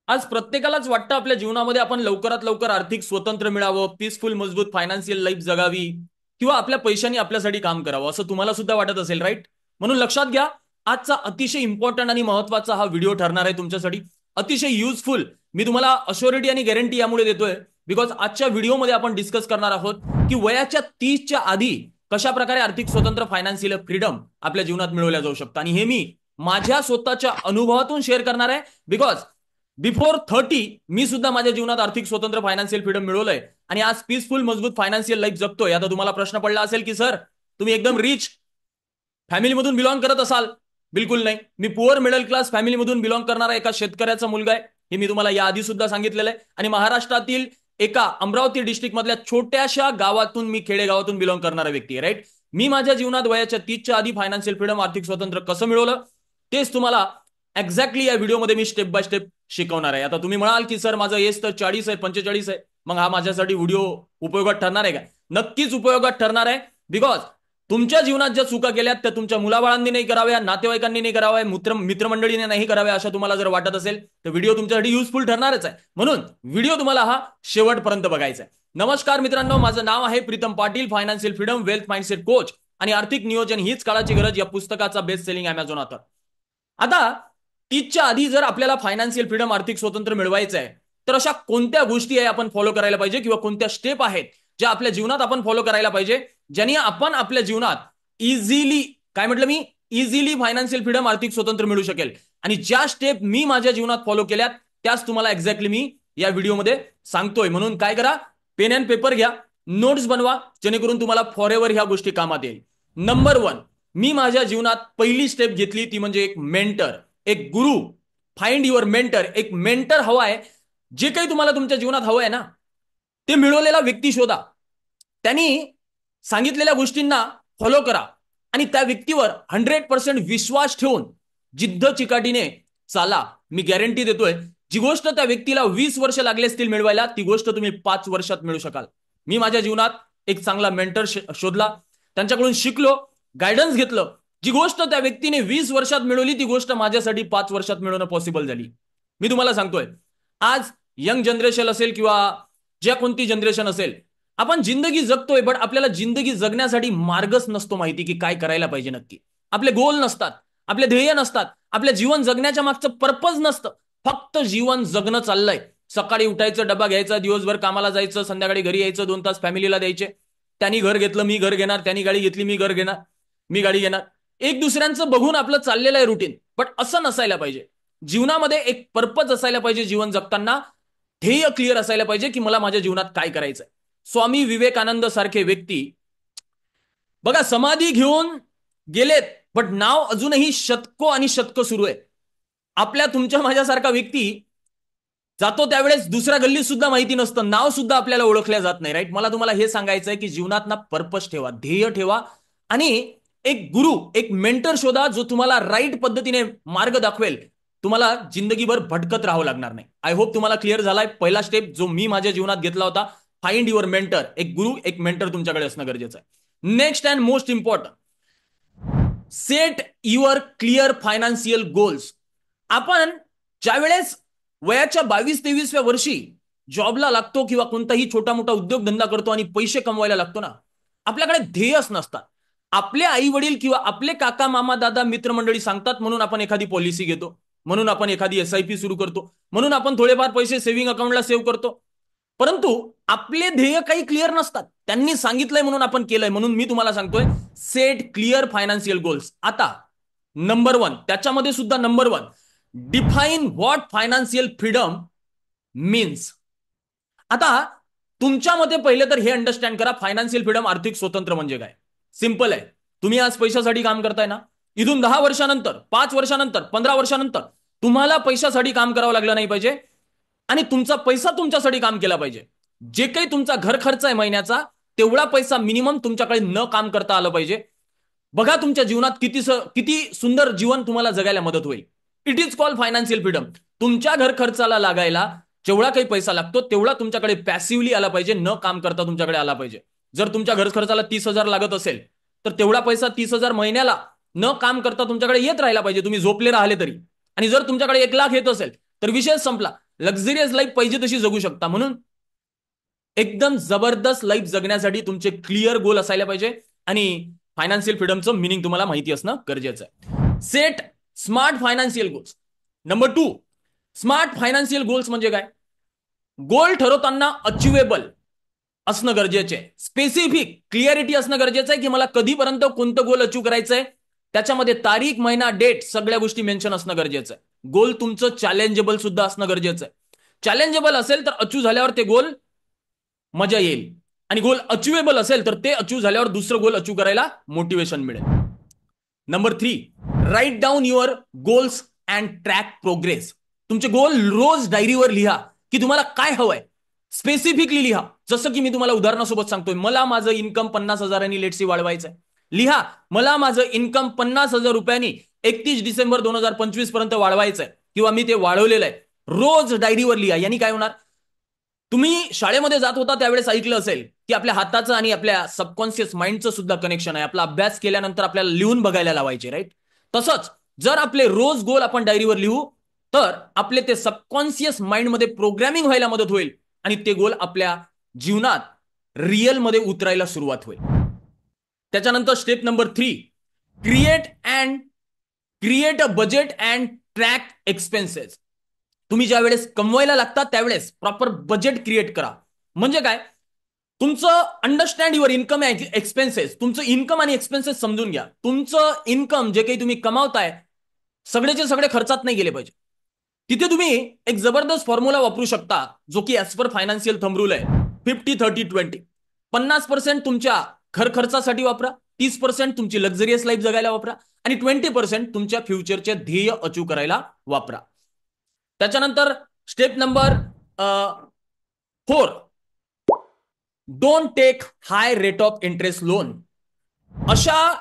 आज प्रत्येकालाच वाटतं आपल्या जीवनामध्ये आपण लवकरात लवकर आर्थिक स्वतंत्र मिळावं, पीसफुल मजबूत फायनान्शियल लाईफ जगावी किंवा आपल्या पैशांनी आपल्यासाठी काम करावं असं तुम्हाला सुद्धा वाटत असेल, राईट? म्हणून लक्षात घ्या, आजचा अतिशय इम्पॉर्टंट आणि महत्वाचा हा व्हिडिओ ठरणार आहे तुमच्यासाठी. अतिशय युजफुल. मी तुम्हाला अश्युरिटी आणि गॅरंटी यामुळे देतोय बिकॉज आजच्या व्हिडिओमध्ये आपण डिस्कस करणार आहोत की वयाच्या 30च्या आधी कशा प्रकारे आर्थिक स्वतंत्र फायनान्शियल फ्रीडम आपल्या जीवनात मिळवल्या जाऊ शकतं. आणि हे मी माझ्या स्वतःच्या अनुभवातून शेअर करणार आहे बिकॉज बिफोर 30 मी सुद्धा माझ्या जीवनात आर्थिक स्वतंत्र फायनान्शियल फ्रीडम मिळवलंय आणि आज पीसफुल मजबूत फायनान्शियल लाईफ जगतोय. आता तुम्हाला प्रश्न पडला असेल की सर, तुम्ही एकदम रिच फॅमिलीमधून बिलॉंग करत असाल? बिलकुल नाही. मी पुअर मिडल क्लास फॅमिलीमधून बिलॉंग करणारा एका शेतकऱ्याचा मुलगा आहे. हे मी तुम्हाला याआधी सुद्धा सांगितलेलं आहे. आणि महाराष्ट्रातील एका अमरावती डिस्ट्रिक्ट मधल्या छोट्याशा गावातून, मी खेडेगावातून बिलॉंग करणारा व्यक्ती आहे, राईट? मी माझ्या जीवनात वयाच्या 30च्या आधी फायनान्शियल फ्रीडम, आर्थिक स्वतंत्र कसं मिळवलं तेच तुम्हाला एक्झॅक्टली या व्हिडिओमध्ये मी स्टेप बाय स्टेप शिकवणार आहे. आता तुम्ही म्हणाल की सर, माझं एज तर 40 आहे, 45 आहे, मग हा माझ्यासाठी व्हिडिओ उपयोगात ठरणार आहे का? नक्कीच उपयोगात ठरणार आहे. बिकॉज तुमच्या जीवनात ज्या चुका केल्यात त्या तुमच्या मुलाबाळांनी नाही कराव्या, नातेवाईकांनी नाही कराव्या, मित्रमंडळीने नाही कराव्या अशा तुम्हाला जर वाटत असेल तर व्हिडिओ तुमच्यासाठी युजफुल ठरणारच आहे. म्हणून व्हिडिओ तुम्हाला हा शेवटपर्यंत बघायचा आहे. नमस्कार मित्रांनो, माझं नाव आहे Pritam Patil, financial freedom, wealth mindset coach आणि आर्थिक नियोजन हीच काळाची गरज या पुस्तकाचा बेस्ट सेलिंग अमेझॉन ऑथर. आता 30च्या आधी जर आपल्याला फायनान्शियल फ्रीडम, आर्थिक स्वातंत्र्य मिळवायचं आहे तर अशा कोणत्या गोष्टी आहे आपण फॉलो करायला पाहिजे किंवा कोणत्या स्टेप आहेत ज्या आपल्या जीवनात आपण फॉलो करायला पाहिजे ज्यांनी आपण आपल्या जीवनात इझिली, काय म्हटलं मी, इझिली फायनान्शियल फ्रीडम, आर्थिक स्वतंत्र मिळू शकेल. आणि ज्या स्टेप मी माझ्या जीवनात फॉलो केल्यात त्याच तुम्हाला एक्झॅक्टली मी या व्हिडिओमध्ये सांगतोय. म्हणून काय करा, पेन अँड पेपर घ्या, नोट्स बनवा, जेणेकरून तुम्हाला फॉरएव्हर ह्या गोष्टी कामात येईल. नंबर 1, मी माझ्या जीवनात पहिली स्टेप घेतली ती म्हणजे एक मेंटर, एक गुरु. Find your mentor. एक मेंटर हवा आहे. जे काही तुम्हाला तुमच्या जीवनात हवं आहे ना, ते मिळवलेला व्यक्ती शोधा. त्यांनी सांगितलेल्या गोष्टींना फॉलो करा आणि त्या व्यक्तीवर 100% विश्वास ठेवून जिद्द चिकाटीने चाला. मी गॅरंटी देतोय, जी गोष्ट त्या व्यक्तीला 20 वर्ष लागले असतील मिळवायला, ती गोष्ट तुम्ही 5 वर्षात मिळू शकाल. मी माझ्या जीवनात एक चांगला मेंटर शोधला, त्यांच्याकडून शिकलो, गायडन्स घेतलं. जी गोष्ट त्या व्यक्तीने 20 वर्षात मिळवली ती गोष्ट माझ्यासाठी 5 वर्षात मिळवणं पॉसिबल झाली. मी तुम्हाला सांगतोय, आज यंग जनरेशन असेल किंवा ज्या कोणती जनरेशन असेल, आपण जिंदगी जगतोय बट आपल्याला जिंदगी जगण्यासाठी मार्गच नसतो माहिती की काय करायला पाहिजे नक्की. आपले गोल नसतात, आपले ध्येय नसतात, आपल्या जीवन जगण्याच्या मागचं पर्पज नसतं. फक्त जीवन जगणं चाललंय. सकाळी उठायचं, डबा घ्यायचा, दिवसभर कामाला जायचं, संध्याकाळी घरी यायचं, 2 तास फॅमिलीला द्यायचे. त्यांनी घर घेतलं, मी घर घेणार, त्यांनी गाडी घेतली, मी घर घेणार, मी गाडी घेणार. एक दुसऱ्यांचं बघून आपलं चाललेलं आहे रुटीन. बट असं नसायला पाहिजे. जीवनामध्ये एक पर्पज असायला पाहिजे. जीवन जगताना ध्येय क्लिअर असायला पाहिजे की मला माझ्या जीवनात काय करायचंय. स्वामी विवेकानंद सारखे व्यक्ती बघा समाधी घेऊन गेलेत, बट नाव अजूनही शतको आणि शतको सुरू आहे. आपल्या तुमच्या माझ्यासारखा व्यक्ती जातो त्यावेळेस दुसऱ्या गल्लीत सुद्धा माहिती नसतं, नाव सुद्धा आपल्याला ओळखल्या जात नाही, राईट? मला तुम्हाला हे सांगायचं आहे की जीवनात ना पर्पज ठेवा, ध्येय ठेवा आणि एक गुरु, एक मेंटर शोधा जो तुम्हाला राईट पद्धतीने मार्ग दाखवेल. तुम्हाला जिंदगीभर भटकत राहावं लागणार नाही. आय होप तुम्हाला क्लिअर झालाय. पहिला स्टेप जो मी माझ्या जीवनात घेतला होता, फाइंड युअर मेंटर. एक गुरु, एक मेंटर तुमच्याकडे असणं गरजेचं आहे. Next and most important, set your clear financial goals. आपण ज्यावेळेस वयाच्या 22-23व्या वर्षी जॉबला लागतो किंवा कोणताही छोटा मोठा उद्योगधंदा करतो आणि पैसे कमवायला लागतो ना, आपल्याकडे ध्येयच नसतात. आपले आई वडील किंवा आपले काका मामा दादा मित्रमंडळी सांगतात म्हणून आपण एखादी पॉलिसी घेतो, म्हणून आपण एखादी SIP सुरू करतो, म्हणून आपण थोडेफार पैसे सेव्हिंग अकाउंटला सेव्ह करतो. परंतु आपले ध्येय काही क्लिअर नसतात. त्यांनी सांगितलंय म्हणून आपण केलंय. म्हणून मी तुम्हाला सांगतोय, सेट क्लिअर फायनान्शियल गोल्स. आता नंबर 1, त्याच्यामध्ये सुद्धा number 1, define what financial freedom means. आता तुमच्या मते पहिले तर हे अंडरस्टँड करा, फायनान्शियल फ्रीडम, आर्थिक स्वतंत्र म्हणजे काय. सिंपल आहे. तुम्ही आज पैशासाठी काम करताय ना, इथून 10 वर्षानंतर, 5 वर्षानंतर, 15 वर्षानंतर तुम्हाला पैशासाठी काम करावं लागलं नाही पाहिजे आणि तुमचा पैसा तुमच्यासाठी काम केला पाहिजे. जे काही तुमचा घर खर्च आहे महिन्याचा, तेवढा पैसा मिनिमम तुमच्याकडे न काम करता आलं पाहिजे. बघा तुमच्या जीवनात किती सुंदर जीवन तुम्हाला जगायला मदत होईल. It is called financial freedom. तुमच्या घर खर्चाला लागायला जेवढा काही पैसा लागतो तेवढा तुमच्याकडे पॅसिव्हली आला पाहिजे, न काम करता तुमच्याकडे आला पाहिजे. जर तुमच्या घर खर्चाला 30,000 लागत असेल तर तेवढा पैसा 30,000 महिन्याला न काम करता तुमच्याकडे येत राहिला पाहिजे, तुम्ही झोपले राहिले तरी. आणि जर तुमच्याकडे 1 लाख येत असेल तर विषय संपला. लक्झरियस लाईफ पाहिजे तशी जगू शकता. म्हणून एकदम जबरदस्त लाईफ जगण्यासाठी तुमचे क्लिअर गोल असायला पाहिजे आणि फायनान्शियल फ्रीडमचं मिनिंग तुम्हाला माहिती असणं गरजेचं आहे. Set smart financial goals. Number 2, smart financial goals म्हणजे काय? गोल ठरवताना अचिवेबल असणं गरजेचं आहे. स्पेसिफिक क्लिअरिटी असणं गरजेचं आहे की मला कधीपर्यंत कोणतं गोल अचीव करायचंय, त्याच्यामध्ये तारीख, महिना, डेट सगळ्या गोष्टी मेन्शन असणं गरजेचं आहे. गोल तुमचं चॅलेंजेबल सुद्धा असणं गरजेचं आहे. चॅलेंजेबल असेल तर अचीव झाल्यावर ते गोल मजा येईल आणि गोल अचिवेबल असेल तर ते अचीव झाल्यावर दुसरं गोल अचीव करायला मोटिवेशन मिळेल. Number 3, right down your goals and track progress. तुमचे गोल रोज डायरीवर लिहा की तुम्हाला काय हवंय, स्पेसिफिकली लिहा. जसं की मी तुम्हाला उदाहरणासोबत सांगतोय, मला माझं इन्कम 50,000 लेट्सी वाढवायचंय. लिहा, मला माझं इन्कम 50,000 रुपयांनी 31 डिसेंबर 2025 पर्यंत वाढवायचंय किंवा मी ते वाढवलेलं आहे. रोज डायरीवर लिहा. यांनी काय होणार? तुम्ही शाळेमध्ये जात होता त्यावेळेस ऐकलं असेल की आपल्या हाताचं आणि आपल्या सबकॉन्शियस माइंडचं सुद्धा कनेक्शन आहे. आपला अभ्यास केल्यानंतर आपल्याला लिहून बघायला लावायचे, राईट? तसंच जर आपले रोज गोल आपण डायरीवर लिहू तर आपले ते सबकॉन्शियस माइंडमध्ये प्रोग्रॅमिंग व्हायला मदत होईल आणि ते गोल आपल्या जीवनात रिअलमध्ये उतरायला सुरुवात होईल. त्याच्यानंतर step number 3, create a budget and track expenses. तुम्ही ज्या वेळेस कमवायला लागतात त्यावेळेस प्रॉपर बजेट क्रिएट करा. म्हणजे काय? तुमचं understand your income and expenses. तुमचं इन्कम आणि एक्सपेन्सेस समजून घ्या. तुमचं इन्कम जे काही तुम्ही कमावताय सगळेचे सगळे खर्चात नाही गेले पाहिजे. तिथे तुम्ही एक जबरदस्त फॉर्म्युला वापरू शकता जो की as per financial thumb rule आहे 50-30-20. 50% तुमच्या घर खर्चासाठी वापरा, 30% तुमची लक्झरियस लाईफ जगायला वापरा आणि 20% तुमच्या फ्युचरचे ध्येय अचीव करायला वापरा. त्याच्यानंतर step number 4, don't take high rate of interest loan. अशा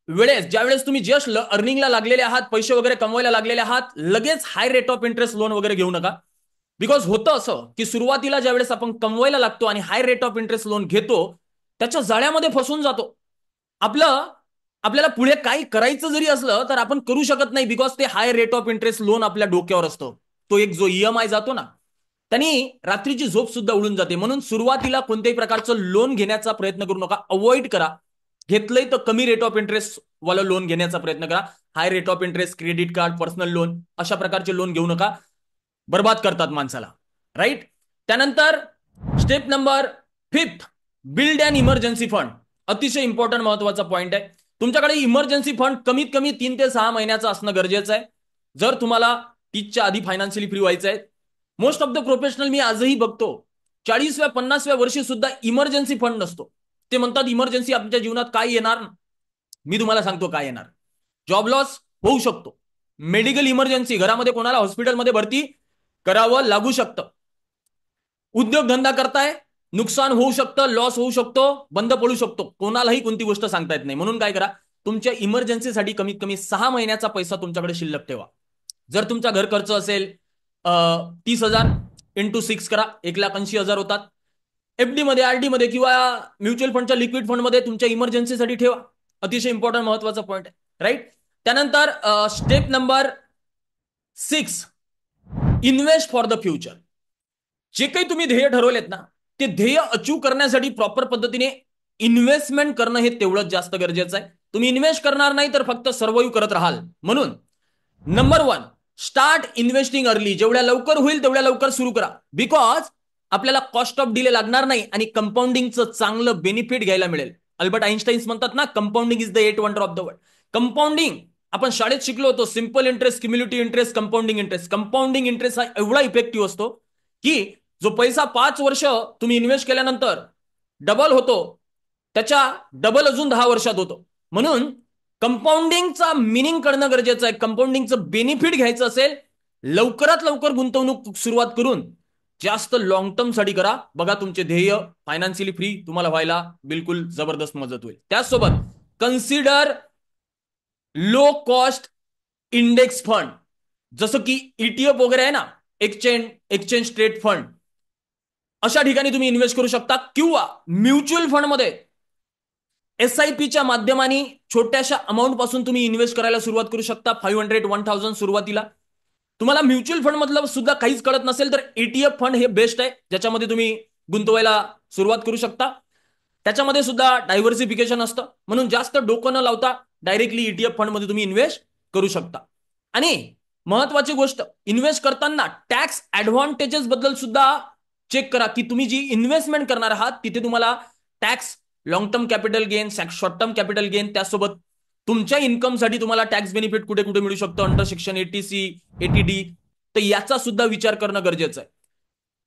वेळेस ज्यावेळेस तुम्ही जस्ट अर्निंगला लागलेले आहात, पैसे वगैरे कमवायला लागलेले आहात, लगेच हाय रेट ऑफ इंटरेस्ट लोन वगैरे घेऊ नका. बिकॉज होतं असं की सुरुवातीला ज्यावेळेस आपण कमवायला लागतो आणि हाय रेट ऑफ इंटरेस्ट लोन घेतो त्याच्या जाळ्यामध्ये फसून जातो. आपल्याला पुढे काही करायचं जरी असलं तर आपण करू शकत नाही बिकॉज ते हाय रेट ऑफ इंटरेस्ट लोन आपल्या डोक्यावर असतं. तो एक जो ईएमआय जातो ना त्यांनी रात्रीची झोप सुद्धा उडून जाते. म्हणून सुरुवातीला कोणत्याही प्रकारचं लोन घेण्याचा प्रयत्न करू नका, अवॉइड करा. घेतलंय तर कमी रेट ऑफ इंटरेस्ट वाला लोन घेण्याचा प्रयत्न करा. हाय rate of interest credit card, personal loan अशा प्रकारचे लोन घेऊ नका, बर्बाद करतात माणसाला, राईट? त्यानंतर स्टेप नंबर 5, बिल्ड अन इमर्जन्सी फंड. अतिशय इम्पॉर्टंट महत्वाचा पॉइंट आहे. तुमच्याकडे इमर्जन्सी फंड कमीत कमी 3 ते 6 महिन्याचं असणं गरजेचं आहे जर तुम्हाला 30च्या आधी फायनान्शियली फ्री व्हायचं आहे. मोस्ट ऑफ द प्रोफेशनल मी आजही बघतो 40व्या 50व्या वर्षी सुद्धा इमर्जन्सी फंड नसतो. ते म्हणतात इमर्जन्सी आमच्या जीवनात काय येणार. मी तुम्हाला सांगतो काय येणार. जॉब लॉस होऊ शकतो, मेडिकल इमर्जन्सी, घरामध्ये कोणाला हॉस्पिटलमध्ये भरती करावं लागू शकतं, उद्योगधंदा करताय नुकसान होऊ शकतं, लॉस होऊ शकतो, बंद पडू शकतो, कोणालाही कोणती गोष्ट सांगता येत नाही. म्हणून काय करा, तुमच्या इमर्जन्सीसाठी कमीत कमी 6 महिन्याचा पैसा तुमच्याकडे शिल्लक ठेवा. जर तुमचा घर खर्च असेल 30,000 इंटू 6 करा, 1,80,000 होतात. एफडी मध्ये, आरडी मध्ये किंवा म्युच्युअल फंडच्या लिक्विड फंडमध्ये तुमच्या इमर्जन्सीसाठी ठेवा. अतिशय इम्पॉर्टंट महत्वाचा पॉईंट आहे, राईट? त्यानंतर step number 6, invest for the future. जे काही तुम्ही ध्येय ठरवलेत ना ते ध्येय अचीव करण्यासाठी प्रॉपर पद्धतीने इन्व्हेस्टमेंट करणं हे तेवढंच जास्त गरजेचं आहे. तुम्ही इन्व्हेस्ट करणार नाही तर फक्त सर्वाइव्ह करत राहाल. म्हणून नंबर 1, स्टार्ट इन्व्हेस्टिंग अर्ली. जेवढ्या लवकर होईल तेवढ्या लवकर सुरू करा. बिकॉज आपल्याला कॉस्ट ऑफ डिले लागणार नाही आणि कंपाऊंडिंगचं चांगलं बेनिफिट घ्यायला मिळेल. अल्बर्ट आइन्स्टाईन्स म्हणतात ना, compounding is the 8 wonder of the world. Compounding आपण शाळेत शिकलो होतो, simple interest, cumulative interest, compounding interest. Compounding interest हा एवढा इफेक्टिव्ह असतो की जो पैसा 5 वर्ष तुम्ही इन्व्हेस्ट केल्यानंतर डबल होतो त्याच्या डबल अजून 10 वर्षात होतो. म्हणून कंपाऊंडिंगचा मिनिंग कळणं गरजेचं आहे. कंपाऊंडिंगचं बेनिफिट घ्यायचं असेल लवकरात लवकर गुंतवणूक सुरुवात करून जास्त लॉंग टर्म साठी करा. बघा तुमचे ध्येय फायनान्शियली फ्री तुम्हाला व्हायला बिलकुल जबरदस्त मदत होईल. त्याचसोबत consider low cost index fund, जसं की ईटीएफ वगैरे आहे ना, एक्सचेंज ट्रेड फंड, अशा ठिकाणी तुम्ही इन्व्हेस्ट करू शकता. किंवा म्युच्युअल फंडमध्ये एसआयपीच्या माध्यमाने छोट्याशा अमाऊंट पासून तुम्ही इन्व्हेस्ट करायला सुरुवात करू शकता. 500, 1000 सुरुवातीला तुम्हाला म्युच्युअल फंड मधलं सुद्धा काहीच कळत नसेल तर ETF फंड हे बेस्ट आहे, ज्याच्यामध्ये तुम्ही गुंतवायला सुरुवात करू शकता. त्याच्यामध्ये सुद्धा डायव्हर्सिफिकेशन असतं, म्हणून जास्त डोकं न लावता डायरेक्टली ETF फंड मध्ये तुम्ही इन्व्हेस्ट करू शकता. आणि महत्वाची गोष्ट, इन्व्हेस्ट करताना टॅक्स ऍडव्हान्टेजेस बद्दल सुद्धा चेक करा की तुम्ही जी इन्व्हेस्टमेंट करणार आहात तिथे तुम्हाला tax, long term capital gain, short term capital gain, त्यासोबत तुमच्या इन्कमसाठी तुम्हाला टॅक्स बेनिफिट कुठे कुठे मिळू शकतं अंडर सेक्शन 80C, 80D, तर याचा सुद्धा विचार करणं गरजेचं आहे.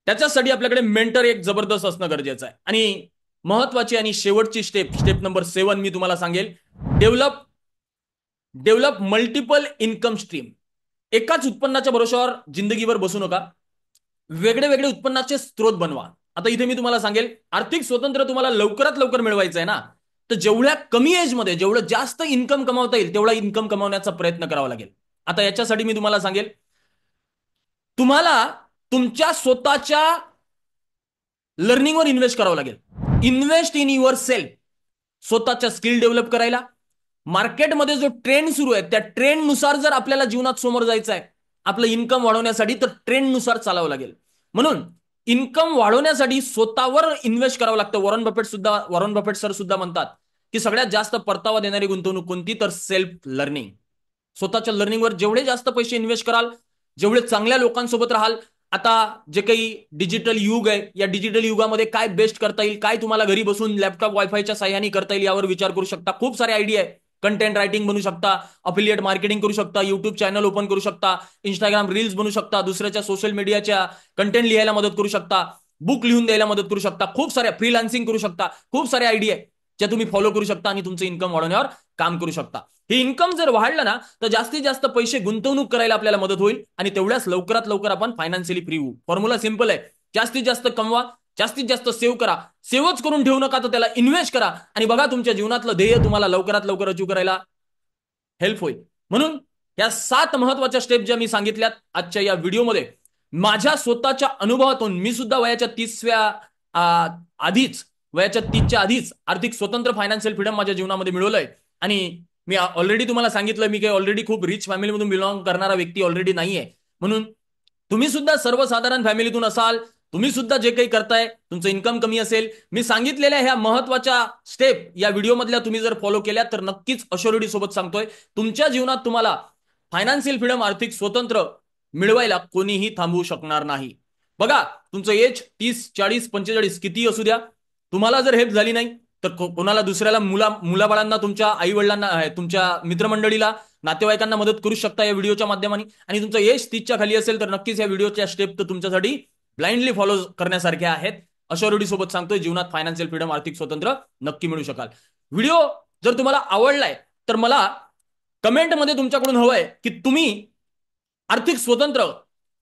त्याच्यासाठी आपल्याकडे मेंटर एक जबरदस्त असणं गरजेचं आहे. आणि महत्वाची आणि शेवटची स्टेप नंबर 7 मी तुम्हाला सांगेल, डेव्हलप मल्टिपल इन्कम स्ट्रीम. एकाच उत्पन्नाच्या भरोशावर जिंदगीभर बसू नका, वेगळे वेगळे उत्पन्नाचे स्रोत बनवा. आता इथे मी तुम्हाला सांगेल, आर्थिक स्वतंत्र तुम्हाला लवकरात लवकर मिळवायचं आहे ना, तर जेवढ्या कमी एजमध्ये जेवढं जास्त इन्कम कमावता येईल तेवढा इन्कम कमावण्याचा प्रयत्न करावा लागेल. आता याच्यासाठी मी तुम्हाला सांगेल, तुम्हाला तुमच्या स्वतःच्या लर्निंगवर इन्व्हेस्ट करावं लागेल. Invest in your self. स्वतःच्या स्किल डेव्हलप करायला, मार्केटमध्ये जो ट्रेंड सुरू आहे त्या ट्रेंडनुसार जर आपल्याला जीवनात समोर जायचं आहे, आपलं इन्कम वाढवण्यासाठी, तर ट्रेंडनुसार चालावं लागेल. म्हणून इन्कम वाढवण्यासाठी स्वतःवर इन्व्हेस्ट करावं लागतं. वॉरन बफेट सर सुद्धा म्हणतात की सगळ्यात जास्त परतावा देणारी गुंतवणूक कोणती, तर सेल्फ लर्निंग. स्वतःच्या लर्निंगवर जेवढे जास्त पैसे इन्व्हेस्ट कराल, जेवढे चांगल्या लोकांसोबत राहाल. आता जे काही डिजिटल युग आहे, या डिजिटल युगामध्ये काय बेस्ट करता येईल, काय तुम्हाला घरी बसून लॅपटॉप वायफायच्या साह्याने करता येईल यावर विचार करू शकता. खूप सारे आयडिया आहे. कंटेंट रायटिंग बनू शकता, अफिलिएट मार्केटिंग करू शकता, युट्यूब चॅनल ओपन करू शकता, इंस्टाग्राम रील्स बनवू शकता, दुसऱ्याच्या सोशल मीडियाच्या कंटेंट लिहायला मदत करू शकता, बुक लिहून द्यायला मदत करू शकता, खूप साऱ्या फ्रीलान्सिंग करू शकता. खूप सारे आयडिया आहे ज्या तुम्ही फॉलो करू शकता आणि तुमचं इन्कम वाढवण्यावर काम करू शकता. हे इन्कम जर वाढलं ना, तर जास्तीत जास्त पैसे गुंतवणूक करायला आपल्याला मदत होईल आणि तेवढ्याच लवकरात लवकर आपण फायनान्शियली फ्री होऊ. फॉर्म्युला सिंपल आहे, जास्तीत जास्त कमवा, जास्तीत जास्त सेव्ह करा. सेव्हच करून ठेवू नका, तर त्याला इन्व्हेस्ट करा आणि बघा तुमच्या जीवनातलं ध्येय तुम्हाला लवकरात लवकर अचीव करायला हेल्प होईल. म्हणून या 7 महत्वाच्या स्टेप ज्या मी सांगितल्यात आजच्या या व्हिडिओमध्ये, माझ्या स्वतःच्या अनुभवातून मी सुद्धा वयाच्या 30च्या आधीच आर्थिक स्वतंत्र, फायनान्शियल फ्रीडम माझ्या जीवनामध्ये मिळवलंय. आणि मी ऑलरेडी तुम्हाला सांगितलं, मी काही ऑलरेडी खूप रिच फॅमिलीमधून बिलॉंग करणारा व्यक्ती ऑलरेडी नाहीये. म्हणून तुम्ही सुद्धा सर्वसाधारण फॅमिलीतून असाल, तुम्ही सुद्धा जे काही करताय, तुमचं इन्कम कमी असेल, मी सांगितलेल्या ह्या महत्वाच्या स्टेप या व्हिडिओमधल्या तुम्ही जर फॉलो केल्या तर नक्कीच अश्योरिटी सोबत सांगतोय, तुमच्या जीवनात तुम्हाला फायनान्शियल फ्रीडम, आर्थिक स्वतंत्र मिळवायला कोणीही थांबवू शकणार नाही. बघा, तुमचं एज 30, 40, 45 किती असू द्या, तुम्हाला जर हेल्प झाली नाही तर कोणाला दुसऱ्याला, मुलाबाळांना, तुमच्या आई वडिलांना, तुमच्या मित्रमंडळीला, नातेवाईकांना मदत करू शकता या व्हिडिओच्या माध्यमाने. आणि तुमचं एज 30च्या खाली असेल तर नक्कीच या व्हिडिओच्या स्टेप तर तुमच्यासाठी ब्लाइंडली फॉलो करण्यासारख्या आहेत. अश्योरिटी सोबत सांगतोय, जीवनात फायनान्शियल फ्रीडम, आर्थिक स्वतंत्र नक्की मिळू शकाल. व्हिडिओ जर तुम्हाला आवडलाय तर मला कमेंटमध्ये तुमच्याकडून हवंय की तुम्ही आर्थिक स्वतंत्र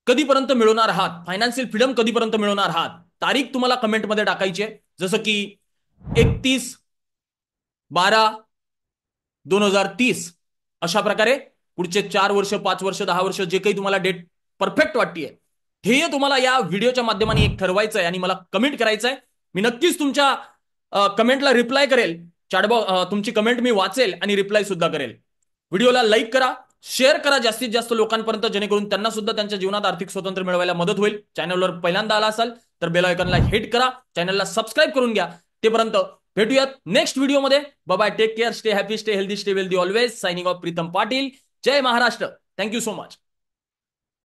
कधीपर्यंत मिळवणार आहात, फायनान्शियल फ्रीडम कधीपर्यंत मिळवणार आहात, तारीख तुम्हाला कमेंटमध्ये टाकायची आहे. जसं की 31/12/2030 अशा प्रकारे पुढचे 4 वर्ष, 5 वर्ष, 10 वर्ष जे काही तुम्हाला डेट परफेक्ट वाटतेय, ध्येय तुम्हाला या व्हिडिओच्या माध्यमाने एक ठरवायचं आहे आणि मला कमेंट करायचं आहे. मी नक्कीच तुमच्या कमेंटला रिप्लाय करेल. तुमची कमेंट मी वाचेल आणि रिप्लाय सुद्धा करेल. व्हिडिओला लाईक करा, शेअर करा जास्तीत जास्त लोकांपर्यंत, जेणेकरून त्यांना सुद्धा त्यांच्या जीवनात आर्थिक स्वतंत्र मिळवायला मदत होईल. चॅनलवर पहिल्यांदा आला असाल तर बेल आयकॉनला हिट करा, चॅनलला सबस्क्राईब करून घ्या. तेपर्यंत भेटूयात नेक्स्ट व्हिडिओमध्ये. Bye, take care, stay happy, stay healthy, stay wealthy always. Signing off, Pritam Patil. जय महाराष्ट्र. Thank you so much.